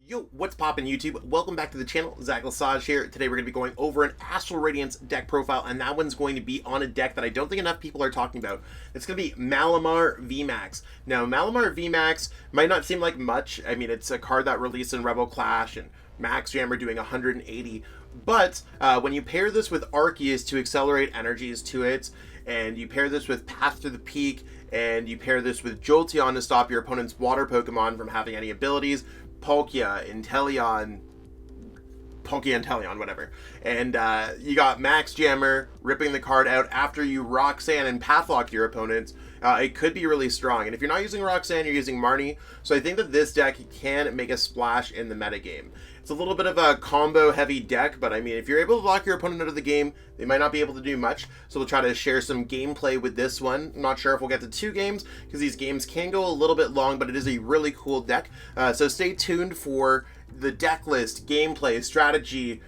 Yo, what's poppin' YouTube? Welcome back to the channel. Zach Lesage here. Today we're going to be going over an Astral Radiance deck profile, and that one's going to be on a deck that I don't think enough people are talking about. It's going to be Malamar VMAX. Now, Malamar VMAX might not seem like much. I mean, it's a card that released in Rebel Clash, and Max Jammer doing 180. But when you pair this with Arceus to accelerate energies to it, and you pair this with Path to the Peak, and you pair this with Jolteon to stop your opponent's water Pokemon from having any abilities, Inteleon, whatever. And you got Max Jammer ripping the card out after you Roxanne and Pathlock your opponents. It could be really strong. And if you're not using Roxanne, you're using Marnie. So I think that this deck can make a splash in the metagame. It's a little bit of a combo-heavy deck, but I mean, if you're able to lock your opponent out of the game, they might not be able to do much. So we'll try to share some gameplay with this one. I'm not sure if we'll get to 2 games, because these games can go a little bit long, but it is a really cool deck. So stay tuned for the deck list, gameplay, strategy,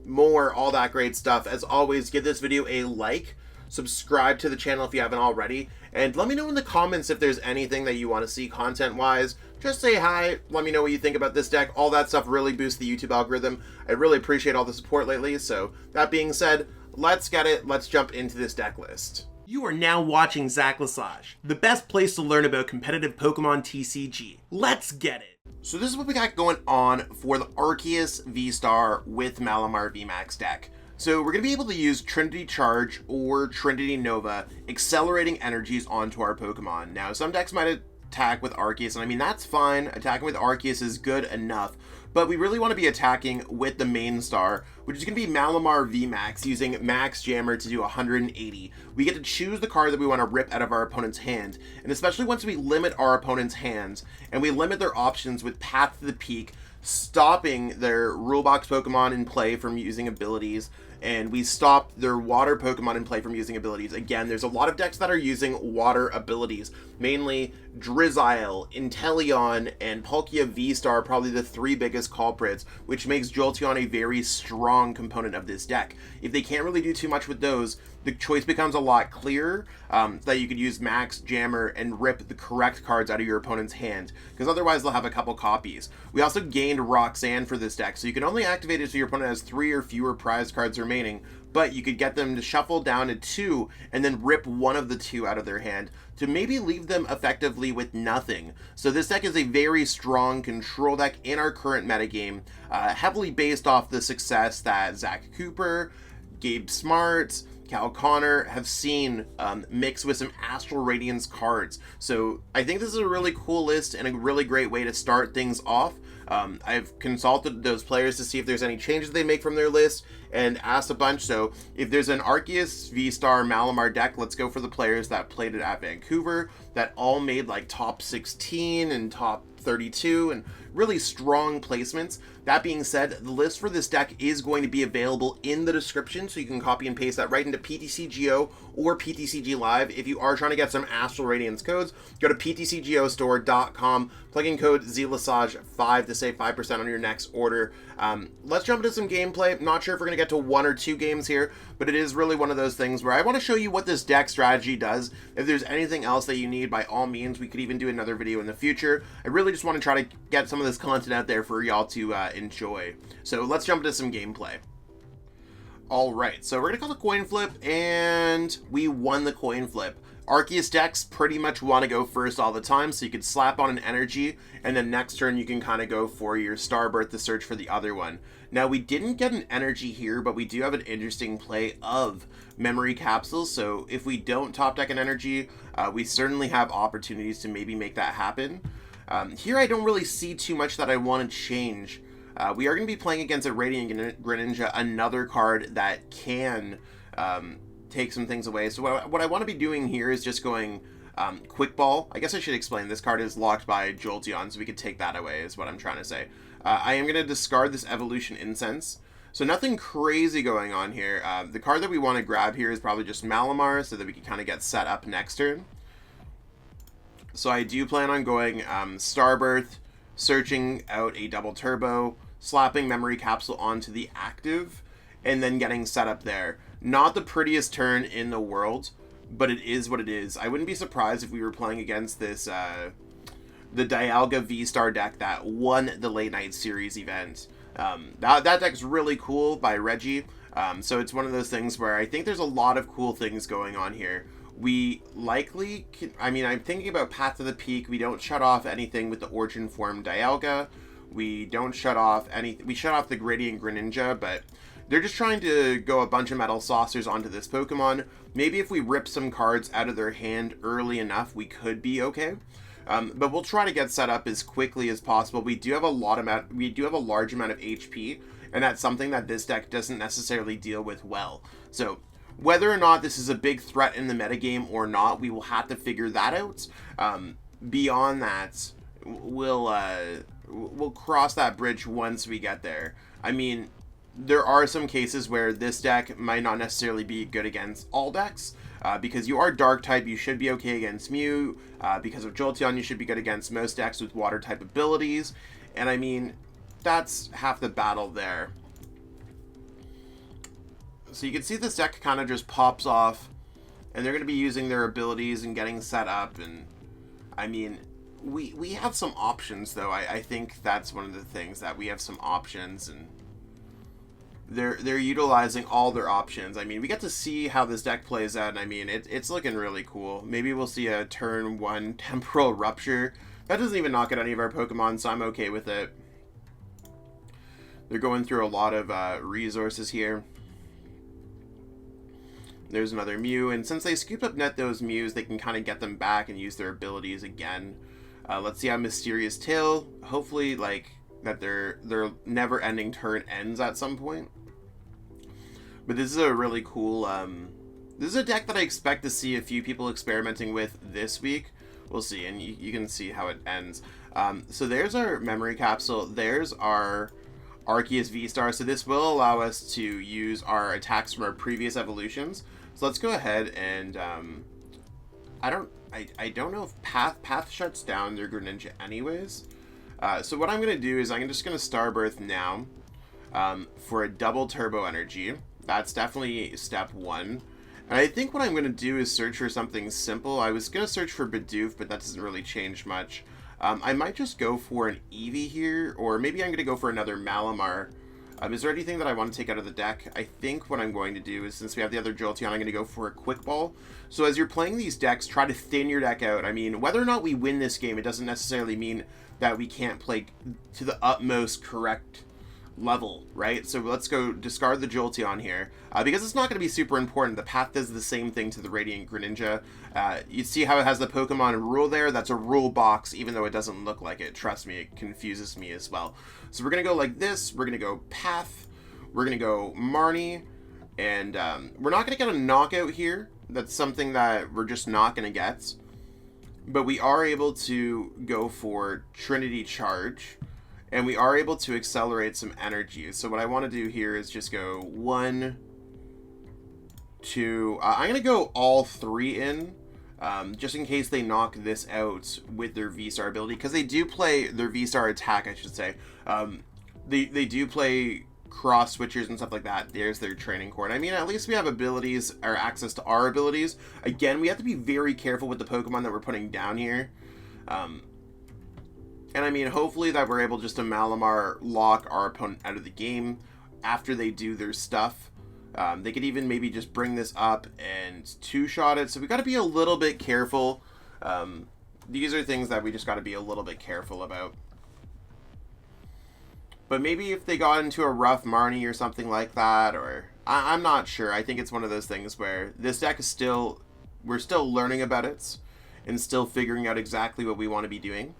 more, all that great stuff. As always, give this video a like, subscribe to the channel if you haven't already, and let me know in the comments if there's anything that you want to see content-wise. Just say hi, let me know what you think about this deck. All that stuff really boosts the YouTube algorithm. I really appreciate all the support lately, so that being said, let's get it. Let's jump into this deck list. You are now watching Zach Lesage, the best place to learn about competitive Pokemon TCG. Let's get it! So this is what we got going on for the Arceus V-STAR with Malamar VMAX deck. So we're going to be able to use Trinity Charge or Trinity Nova, accelerating energies onto our Pokemon. Now, some decks might attack with Arceus, and I mean, that's fine. Attacking with Arceus is good enough, but we really want to be attacking with the main star, which is going to be Malamar VMAX, using Max Jammer to do 180. We get to choose the card that we want to rip out of our opponent's hand, and especially once we limit our opponent's hands, and we limit their options with Path to the Peak, stopping their Rulebox Pokemon in play from using abilities, and we stop their water Pokemon in play from using abilities. Again, there's a lot of decks that are using water abilities, mainly Drizzile, Inteleon, and Palkia V-STAR, probably the 3 biggest culprits, which makes Jolteon a very strong component of this deck. If they can't really do too much with those, the choice becomes a lot clearer, that you could use Max Jammer and rip the correct cards out of your opponent's hand, because otherwise they'll have a couple copies. We also gained Roxanne for this deck, so you can only activate it if your opponent has 3 or fewer prize cards remaining, but you could get them to shuffle down to 2 and then rip one of the 2 out of their hand to maybe leave them effectively with nothing. So this deck is a very strong control deck in our current metagame, heavily based off the success that Zach Cooper, Gabe Smart, Cal Connor have seen mixed with some Astral Radiance cards. So I think this is a really cool list and a really great way to start things off. I've consulted those players to see if there's any changes they make from their list and asked a bunch. So if there's an Arceus V-STAR Malamar deck, let's go for the players that played it at Vancouver, that all made like top 16 and top 32 and really strong placements. That being said, the list for this deck is going to be available in the description, so you can copy and paste that right into PTCGO or PTCG Live. If you are trying to get some Astral Radiance codes, go to PTCGOstore.com, plug in code ZLesage5 to save 5% on your next order. Let's jump into some gameplay. I'm not sure if we're going to get to 1 or 2 games here, but it is really one of those things where I want to show you what this deck strategy does. If there's anything else that you need, by all means, we could even do another video in the future. I really just want to try to get some of this content out there for y'all to enjoy. So let's jump into some gameplay. Alright, so we're going to call the coin flip, and we won the coin flip. Arceus decks pretty much want to go first all the time, so you could slap on an energy, and then next turn you can kind of go for your Starbirth to search for the other one. Now, we didn't get an energy here, but we do have an interesting play of Memory Capsules, so if we don't top deck an energy, we certainly have opportunities to maybe make that happen. Here I don't really see too much that I want to change. We are going to be playing against a Radiant Greninja, another card that can take some things away. So what I want to be doing here is just going Quick Ball. I guess I should explain. This card is locked by Jolteon, so we could take that away is what I'm trying to say. I am going to discard this Evolution Incense. So nothing crazy going on here. The card that we want to grab here is probably just Malamar, so that we can kind of get set up next turn. So I do plan on going Starbirth, searching out a double turbo, slapping Memory Capsule onto the active, and then getting set up there. Not the prettiest turn in the world, but it is what it is. I wouldn't be surprised if we were playing against this the Dialga V-STAR deck that won the Late Night Series event. That deck's really cool by Reggie. So it's one of those things where I think there's a lot of cool things going on here. We likely can, I mean, I'm thinking about Path to the Peak. We don't shut off anything with the Origin Form Dialga. We don't shut off any. We shut off the Gradient Greninja, but they're just trying to go a bunch of Metal Saucers onto this Pokemon. Maybe if we rip some cards out of their hand early enough, we could be okay. But we'll try to get set up as quickly as possible. We do have a large amount of HP, and that's something that this deck doesn't necessarily deal with well. So whether or not this is a big threat in the metagame or not, we will have to figure that out. Beyond that, we'll cross that bridge once we get there. I mean, there are some cases where this deck might not necessarily be good against all decks. Because you are Dark type, you should be okay against Mew. Because of Jolteon, you should be good against most decks with Water type abilities. And I mean, that's half the battle there. So you can see this deck kind of just pops off, and they're going to be using their abilities and getting set up. And I mean, we have some options, though. I think that's one of the things, that we have some options, and they're utilizing all their options. I mean, we get to see how this deck plays out, and I mean, it's looking really cool. Maybe we'll see a turn 1 Temporal Rupture. That doesn't even knock out any of our Pokemon, so I'm okay with it. They're going through a lot of resources here. There's another Mew, and since they scoop up net those Mews, they can kind of get them back and use their abilities again. Let's see how Mysterious Tail, hopefully, like, that their never-ending turn ends at some point. But this is a really cool, this is a deck that I expect to see a few people experimenting with this week. We'll see, and you can see how it ends. So there's our Memory Capsule, there's our Arceus V-STAR, so this will allow us to use our attacks from our previous evolutions. So let's go ahead and, I don't know if Path shuts down their Greninja anyways. So what I'm going to do is I'm just going to Starbirth now for a double Turbo Energy. That's definitely step 1. And I think what I'm going to do is search for something simple. I was going to search for Bidoof, but that doesn't really change much. I might just go for an Eevee here, or maybe I'm going to go for another Malamar. Is there anything that I want to take out of the deck? I think what I'm going to do is, since we have the other Jolteon, I'm going to go for a Quick Ball. So as you're playing these decks, try to thin your deck out. I mean, whether or not we win this game, it doesn't necessarily mean that we can't play to the utmost correct level, right? So let's go discard the Jolteon here, because it's not going to be super important. The Path does the same thing to the Radiant Greninja. You see how it has the Pokemon rule there? That's a rule box, even though it doesn't look like it. Trust me, it confuses me as well. So we're going to go like this. We're going to go Path. We're going to go Marnie. And we're not going to get a knockout here. That's something that we're just not going to get. But we are able to go for Trinity Charge. And we are able to accelerate some energy. So what I want to do here is just go 1, 2... I'm going to go all 3 in. Just in case they knock this out with their V-STAR ability. Because they do play their V-STAR attack, I should say. They do play cross switchers and stuff like that. There's their training cord. I mean, at least we have abilities, or access to our abilities. Again, we have to be very careful with the Pokemon that we're putting down here. And I mean, hopefully that we're able just to Malamar lock our opponent out of the game after they do their stuff. They could even maybe just bring this up and 2-shot it. So we got to be a little bit careful. These are things that we just got to be a little bit careful about. But maybe if they got into a rough Marnie or something like that, or I'm not sure. I think it's one of those things where this deck is we're still learning about it and still figuring out exactly what we want to be doing.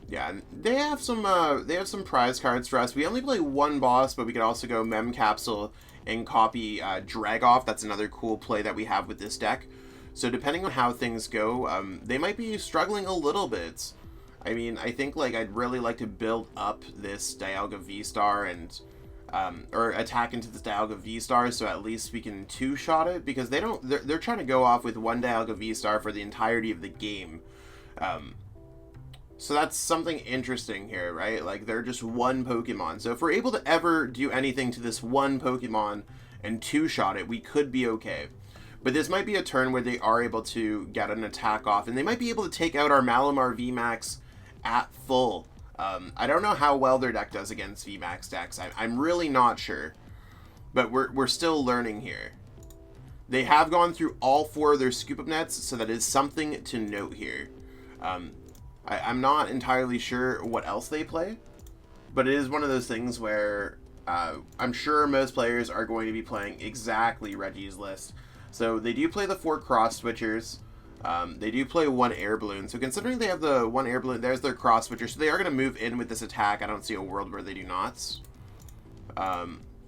Yeah, they have some prize cards for us. We only play 1 boss, but we could also go Mem Capsule and copy Dragoff. That's another cool play that we have with this deck. So depending on how things go, they might be struggling a little bit. I mean, I think like I'd really like to build up this Dialga V-STAR and or attack into this Dialga V-STAR, so at least we can 2-shot it, because they're trying to go off with 1 Dialga V-STAR for the entirety of the game. So that's something interesting here, right? Like, they're just 1 Pokemon. So if we're able to ever do anything to this 1 Pokemon and 2-shot it, we could be okay. But this might be a turn where they are able to get an attack off, and they might be able to take out our Malamar VMAX at full. I don't know how well their deck does against VMAX decks. I'm really not sure. But we're still learning here. They have gone through all 4 of their scoop-up nets, so that is something to note here. I'm not entirely sure what else they play, but it is one of those things where I'm sure most players are going to be playing exactly Reggie's list. So they do play the 4 cross switchers. They do play 1 air balloon. So considering they have the 1 air balloon, there's their cross switcher. So they are going to move in with this attack. I don't see a world where they do not.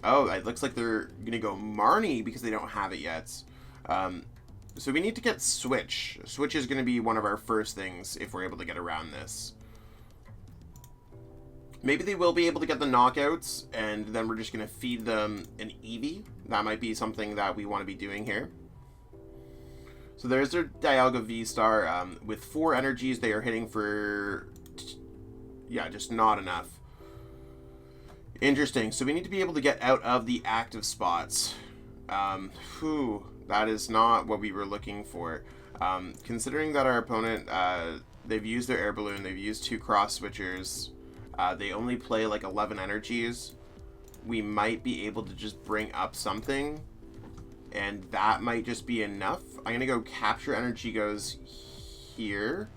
Oh, it looks like they're going to go Marnie because they don't have it yet. So we need to get Switch. Switch is going to be one of our first things if we're able to get around this. Maybe they will be able to get the knockouts, and then we're just going to feed them an Eevee. That might be something that we want to be doing here. So there's their Dialga V-Star. With 4 energies, they are hitting for... yeah, just not enough. Interesting. So we need to be able to get out of the active spots. That is not what we were looking for. Considering that our opponent, they've used their air balloon, they've used 2 cross switchers, they only play like 11 energies, we might be able to just bring up something, and that might just be enough. I'm going to go Capture Energy goes here.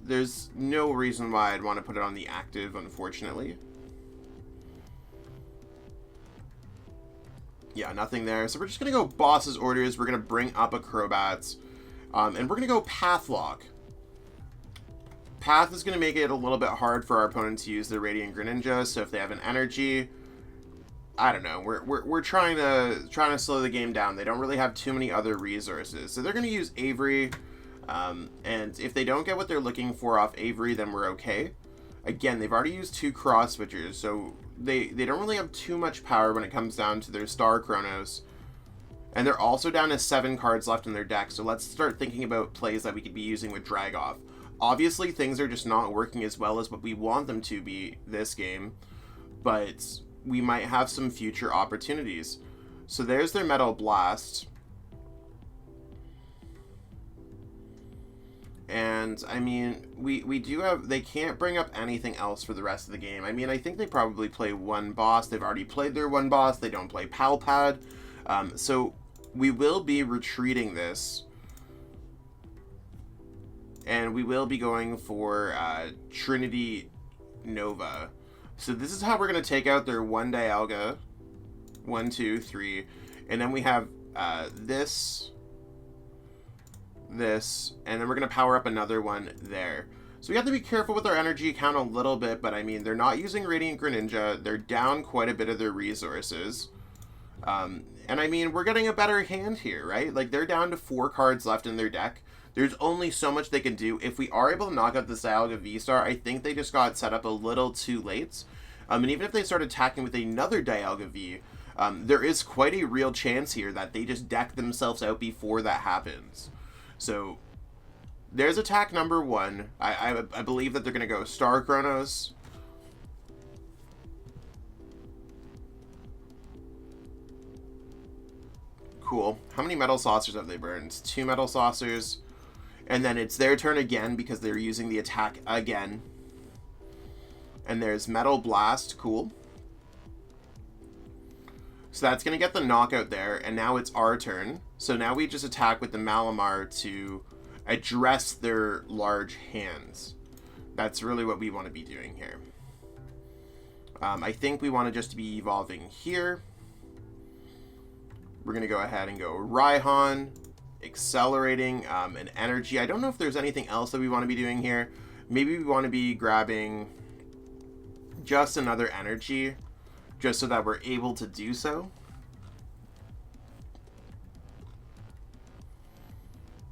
There's no reason why I'd want to put it on the active, unfortunately. Yeah, nothing there. So we're just going to go Boss's Orders. We're going to bring up a Crobat. And we're going to go Pathlock. Path is going to make it a little bit hard for our opponent to use their Radiant Greninja. So if they have an energy, I don't know. We're trying to slow the game down. They don't really have too many other resources. So they're going to use Avery. And if they don't get what they're looking for off Avery, then we're okay. Again, they've already used 2 cross switchers, so they don't really have too much power when it comes down to their Star Chronos. And they're also down to 7 cards left in their deck, so let's start thinking about plays that we could be using with Dragoff. Obviously, things are just not working as well as what we want them to be this game, but we might have some future opportunities. So there's their Metal Blast. And, I mean, we do have... they can't bring up anything else for the rest of the game. I mean, I think they probably play 1 boss. They've already played their 1 boss. They don't play Palpad. So we will be retreating this. And we will be going for Trinity Nova. So this is how we're going to take out their 1 Dialga. 1, 2, 3. And then we have this... and then we're going to power up another one there. So we have to be careful with our energy count a little bit, but I mean, they're not using Radiant Greninja. They're down quite a bit of their resources. And I mean, we're getting a better hand here, right? Like, they're down to 4 cards left in their deck. There's only so much they can do. If we are able to knock out this Dialga V-Star, I think they just got set up a little too late. And even if they start attacking with another Dialga V, there is quite a real chance here that they just deck themselves out before that happens. So there's attack number 1. I believe that they're going to go Star Chronos. Cool. How many Metal Saucers have they burned? 2 Metal Saucers. And then it's their turn again because they're using the attack again. And there's Metal Blast. Cool. So that's going to get the knockout there. And now it's our turn. So now we just attack with the Malamar to address their large hands. That's really what we want to be doing here. I think we want to just be evolving here. We're going to go ahead and go Raihan, accelerating an energy. I don't know if there's anything else that we want to be doing here. Maybe we want to be grabbing just another energy, just so that we're able to do so.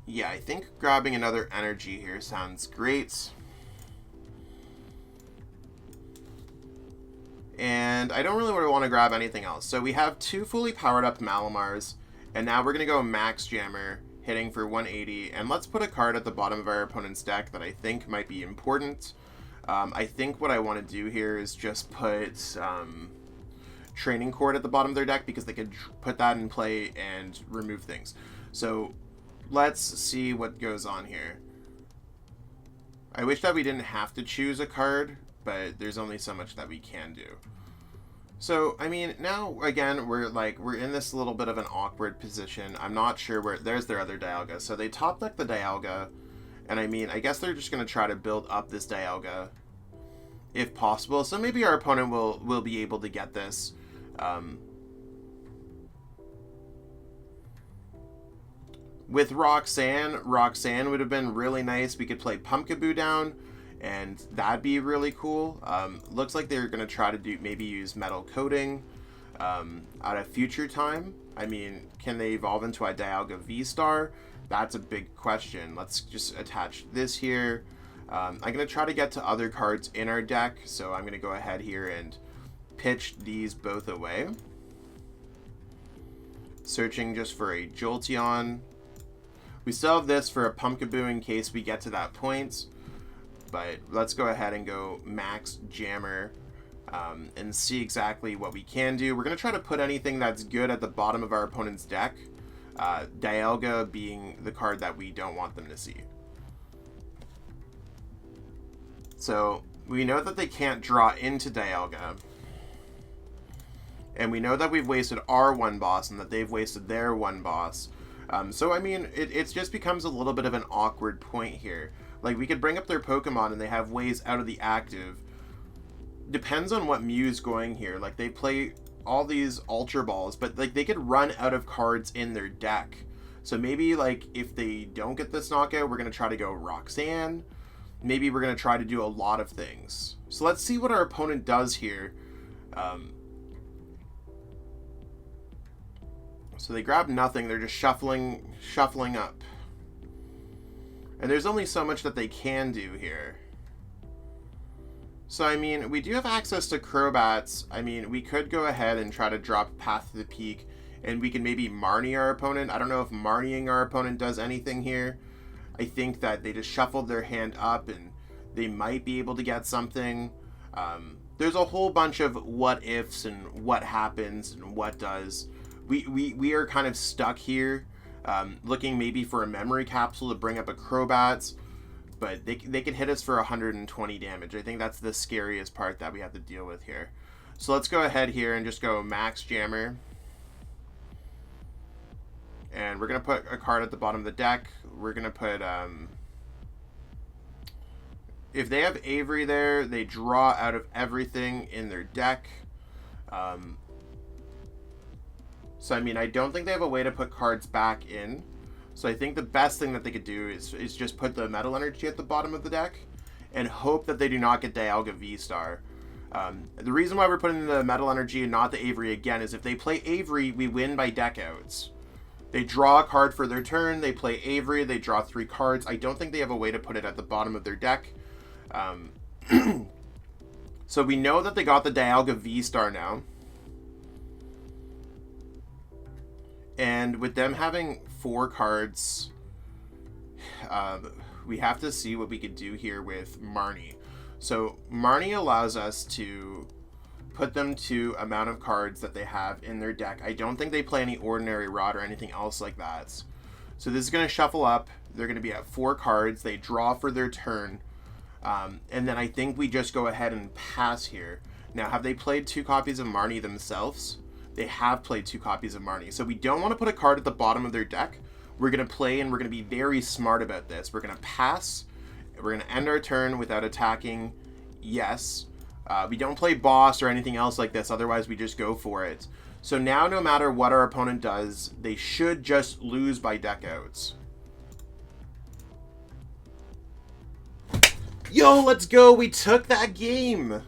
Yeah, I think grabbing another energy here sounds great. And I don't really want to grab anything else. So we have 2 fully powered up Malamars. And now we're going to go Max Jammer, hitting for 180. And let's put a card at the bottom of our opponent's deck that I think might be important. I think what I want to do here is just put training cord at the bottom of their deck because they could put that in play and remove things. So let's see what goes on here. I wish that we didn't have to choose a card, but there's only so much that we can do. So, I mean, now, again, we're in this little bit of an awkward position. I'm not sure where... There's their other Dialga. So they top deck the Dialga, and I mean, I guess they're just going to try to build up this Dialga, if possible. So maybe our opponent will be able to get this. With Roxanne would have been really nice. We could play Pumpkaboo down, and that'd be really cool. Looks like they're going to try to maybe use metal coating at a future time. I mean, can they evolve into a Dialga V-Star? That's a big question. Let's just attach this here. I'm going to try to get to other cards in our deck, so I'm going to go ahead here and pitch these both away. Searching just for a Jolteon. We still have this for a Pumpkaboo in case we get to that point. But let's go ahead and go max jammer and see exactly what we can do. We're going to try to put anything that's good at the bottom of our opponent's deck. Dialga being the card that we don't want them to see. So we know that they can't draw into Dialga. And we know that we've wasted our one boss and that they've wasted their one boss. So, I mean, it just becomes a little bit of an awkward point here. Like, we could bring up their Pokemon and they have ways out of the active. Depends on what Mew's going here. Like, they play all these Ultra Balls, but, like, they could run out of cards in their deck. So maybe, like, if they don't get this knockout, we're going to try to go Roxanne. Maybe we're going to try to do a lot of things. So let's see what our opponent does here. So they grab nothing. They're just shuffling up. And there's only so much that they can do here. So, I mean, we do have access to Crobats. I mean, we could go ahead and try to drop Path to the Peak, and we can maybe Marnie our opponent. I don't know if Marnieing our opponent does anything here. I think that they just shuffled their hand up, and they might be able to get something. There's a whole bunch of what ifs and what happens and what does. We are kind of stuck here, looking maybe for a Memory Capsule to bring up a Crobat, but they could hit us for 120 damage. I think that's the scariest part that we have to deal with here. So let's go ahead here and just go Max Jammer. And we're going to put a card at the bottom of the deck. We're going to put... if they have Avery there, they draw out of everything in their deck. So, I mean, I don't think they have a way to put cards back in. So I think the best thing that they could do is just put the Metal Energy at the bottom of the deck and hope that they do not get Dialga V-Star. The reason why we're putting the Metal Energy and not the Avery again is if they play Avery, we win by deck outs. They draw a card for their turn, they play Avery, they draw 3 cards. I don't think they have a way to put it at the bottom of their deck. So we know that they got the Dialga V-Star now. And with them having 4 cards, we have to see what we could do here with Marnie. So Marnie allows us to put them to amount of cards that they have in their deck. I don't think they play any Ordinary Rod or anything else like that. So this is going to shuffle up. They're going to be at 4 cards. They draw for their turn. And then I think we just go ahead and pass here. Now, have they played 2 copies of Marnie themselves? They have played 2 copies of Marnie. So we don't want to put a card at the bottom of their deck. We're going to play and we're going to be very smart about this. We're going to pass. We're going to end our turn without attacking. Yes. We don't play boss or anything else like this. Otherwise, we just go for it. So now, no matter what our opponent does, they should just lose by deck outs. Yo, let's go. We took that game.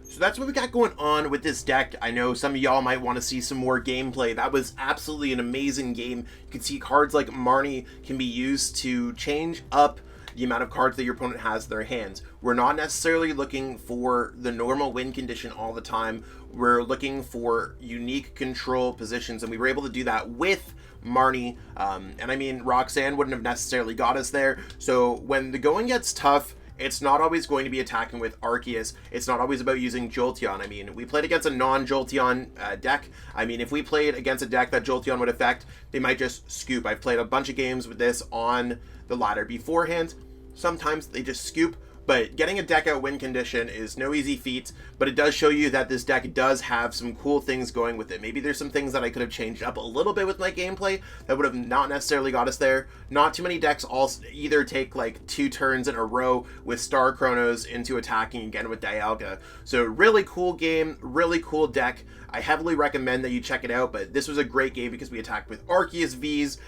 So that's what we got going on with this deck. I know some of y'all might want to see some more gameplay. That was absolutely an amazing game. You can see cards like Marnie can be used to change up the amount of cards that your opponent has in their hands. We're not necessarily looking for the normal win condition all the time. We're looking for unique control positions, and we were able to do that with Marnie. And I mean, Roxanne wouldn't have necessarily got us there. So when the going gets tough, it's not always going to be attacking with Arceus. It's not always about using Jolteon. I mean, we played against a non-Jolteon deck. I mean, if we played against a deck that Jolteon would affect, they might just scoop. I've played a bunch of games with this on the ladder beforehand. Sometimes they just scoop, but getting a deck out win condition is no easy feat, but it does show you that this deck does have some cool things going with it. Maybe there's some things that I could have changed up a little bit with my gameplay that would have not necessarily got us there. Not too many decks all either take like 2 turns in a row with Star Chronos into attacking again with Dialga. So really cool game, really cool deck. I heavily recommend that you check it out, but this was a great game because we attacked with Arceus Vs,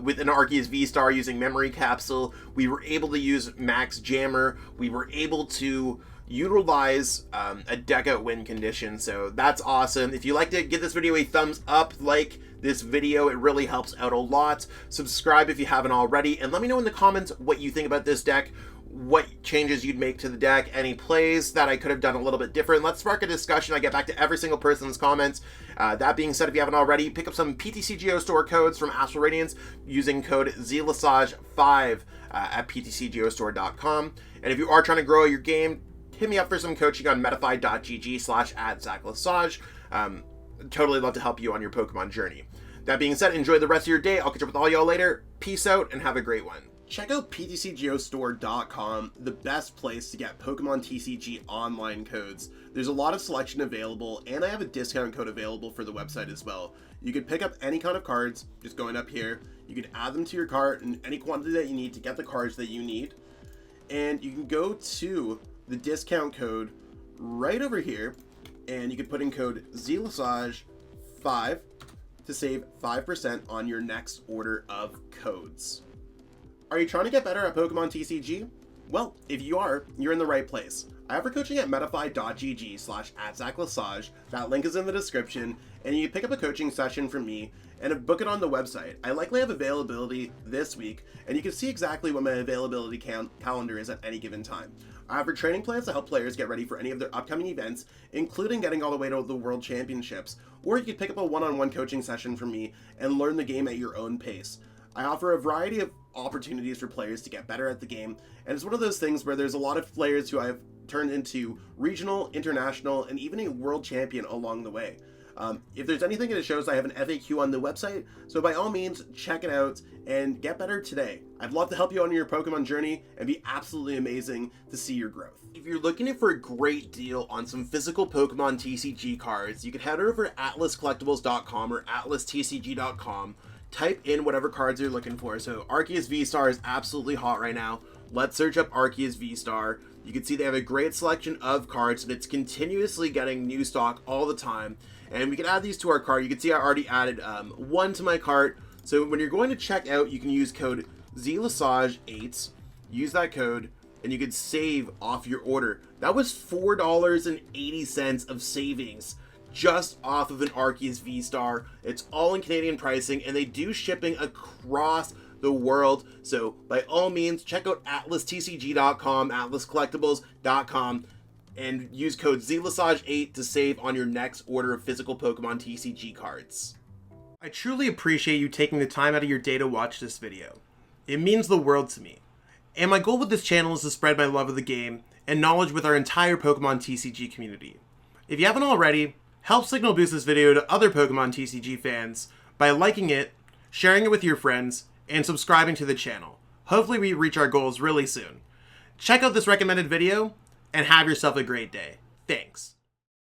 with an Arceus VSTAR using Memory Capsule. We were able to use Max Jammer. We were able to utilize a deck out win condition, so that's awesome. If you liked it, give this video a thumbs up, like this video, it really helps out a lot. Subscribe if you haven't already, and let me know in the comments what you think about this deck, what changes you'd make to the deck, any plays that I could have done a little bit different. Let's spark a discussion. I get back to every single person's comments. That being said, if you haven't already, pick up some PTCGO Store codes from Astral Radiance using code ZLASAGE5 at PTCGOstore.com. And if you are trying to grow your game, hit me up for some coaching on metafy.gg/@ZachLasage. Totally love to help you on your Pokemon journey. That being said, enjoy the rest of your day. I'll catch up with all y'all later. Peace out and have a great one. Check out PTCGOstore.com, the best place to get Pokemon TCG online codes. There's a lot of selection available, and I have a discount code available for the website as well. You can pick up any kind of cards, just going up here. You can add them to your cart in any quantity that you need to get the cards that you need. And you can go to the discount code right over here, and you can put in code ZLASAGE5 to save 5% on your next order of codes. Are you trying to get better at Pokemon TCG? Well, if you are, you're in the right place. I offer coaching at metafy.gg/@ZachLasage. That link is in the description, and you pick up a coaching session from me and book it on the website. I likely have availability this week, and you can see exactly what my availability calendar is at any given time. I offer training plans to help players get ready for any of their upcoming events, including getting all the way to the World Championships, or you can pick up a one-on-one coaching session from me and learn the game at your own pace. I offer a variety of opportunities for players to get better at the game, and it's one of those things where there's a lot of players who I've turned into regional, international, and even a world champion along the way. If there's anything that shows, I have an FAQ on the website, so by all means, check it out and get better today. I'd love to help you on your Pokemon journey and be absolutely amazing to see your growth. If you're looking for a great deal on some physical Pokemon TCG cards, you can head over to atlascollectibles.com or atlastcg.com. Type in whatever cards you're looking for. So Arceus VSTAR is absolutely hot right now. Let's search up Arceus VSTAR. You can see they have a great selection of cards, and it's continuously getting new stock all the time. And we can add these to our cart. You can see I already added one to my cart. So when you're going to check out, you can use code ZLASAGE8. Use that code, and you can save off your order. That was $4.80 of savings just off of an Arceus VSTAR. It's all in Canadian pricing, and they do shipping across the world. So by all means, check out atlastcg.com, atlascollectibles.com, and use code ZLASAGE8 to save on your next order of physical Pokemon TCG cards. I truly appreciate you taking the time out of your day to watch this video. It means the world to me. And my goal with this channel is to spread my love of the game and knowledge with our entire Pokemon TCG community. If you haven't already, help signal boost this video to other Pokemon TCG fans by liking it, sharing it with your friends, and subscribing to the channel. Hopefully we reach our goals really soon. Check out this recommended video, and have yourself a great day. Thanks.